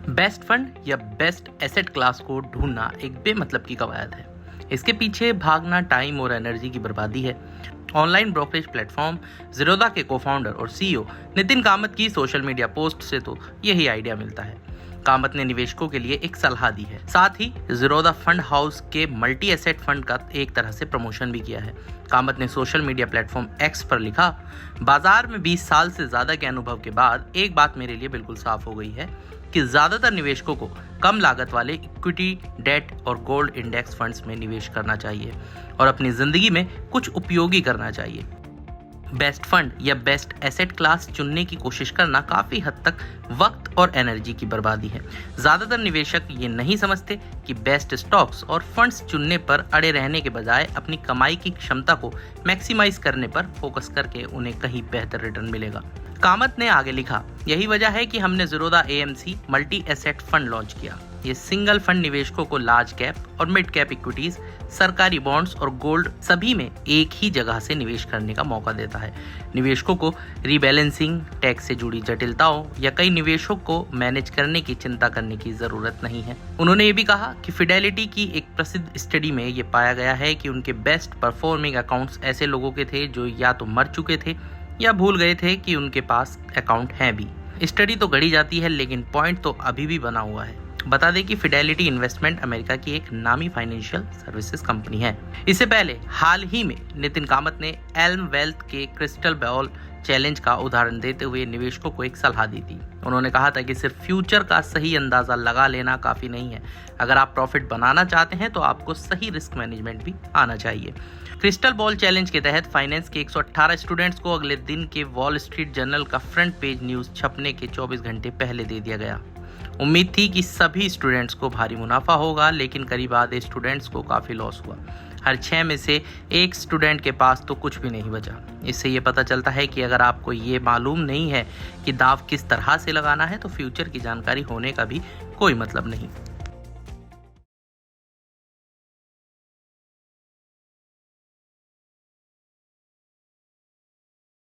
Best fund या best asset class को ढूंढना एक बेमतलब की कवायद है। इसके पीछे भागना टाइम और एनर्जी की बर्बादी है। ऑनलाइन ब्रोकरेज प्लेटफॉर्म ज़ीरोधा के को-फाउंडर और सीईओ नितिन कामत की सोशल मीडिया पोस्ट से तो यही आइडिया मिलता है। कामत ने निवेशकों के लिए एक सलाह दी है, साथ ही ज़ीरोधा फंड हाउस के मल्टी एसेट फंड का एक तरह से प्रमोशन भी किया है। कामत ने सोशल मीडिया प्लेटफॉर्म एक्स पर लिखा, बाजार में 20 साल से ज्यादा के अनुभव के बाद एक बात मेरे लिए बिल्कुल साफ हो गई है कि ज्यादातर निवेशकों को कम लागत वाले इक्विटी, डेट और गोल्ड इंडेक्स फंड्स में निवेश करना चाहिए और अपनी जिंदगी में कुछ उपयोगी करना चाहिए। बेस्ट फंड या बेस्ट एसेट क्लास चुनने की कोशिश करना काफी हद तक वक्त और एनर्जी की बर्बादी है। ज्यादातर निवेशक ये नहीं समझते कि बेस्ट स्टॉक्स और फंड्स चुनने पर अड़े रहने के बजाय अपनी कमाई की क्षमता को मैक्सिमाइज करने पर फोकस करके उन्हें कहीं बेहतर रिटर्न मिलेगा। कामत ने आगे लिखा, यही वजह है कि हमने Zerodha AMC multi asset fund launch किया। ये सिंगल फंड निवेशकों को लार्ज कैप और मिड कैप इक्विटीज, सरकारी बॉन्ड्स और गोल्ड सभी में एक ही जगह से निवेश करने का मौका देता है। निवेशकों को रीबैलेंसिंग, टैक्स से जुड़ी जटिलताओं या कई निवेशों को मैनेज करने की चिंता करने की जरूरत नहीं है। उन्होंने ये भी कहा कि फिडेलिटी की एक प्रसिद्ध स्टडी में ये पाया गया है कि उनके बेस्ट परफॉर्मिंग अकाउंट्स ऐसे लोगों के थे जो या तो मर चुके थे या भूल गए थे कि उनके पास अकाउंट हैं भी। स्टडी तो गढ़ी जाती है लेकिन पॉइंट तो अभी भी बना हुआ है। बता दें कि फिडेलिटी इन्वेस्टमेंट अमेरिका की एक नामी फाइनेंशियल सर्विसेज कंपनी है। इससे पहले हाल ही में नितिन कामत ने एल्म वेल्थ के क्रिस्टल बॉल चैलेंज का उदाहरण देते हुए निवेशकों को एक सलाह दी थी। उन्होंने कहा था कि सिर्फ फ्यूचर का सही अंदाजा लगा लेना काफी नहीं है। अगर आप प्रॉफिट बनाना चाहते हैं तो आपको सही रिस्क मैनेजमेंट भी आना चाहिए। क्रिस्टल बॉल चैलेंज के तहत फाइनेंस के 118 स्टूडेंट्स को अगले दिन के वॉल स्ट्रीट जर्नल का फ्रंट पेज न्यूज छपने के 24 घंटे पहले दे दिया गया। उम्मीद थी कि सभी स्टूडेंट्स को भारी मुनाफा होगा, लेकिन करीब आधे स्टूडेंट्स को काफी लॉस हुआ। हर 6 में से एक स्टूडेंट के पास तो कुछ भी नहीं बचा। इससे ये पता चलता है कि अगर आपको ये मालूम नहीं है कि दांव किस तरह से लगाना है तो फ्यूचर की जानकारी होने का भी कोई मतलब नहीं।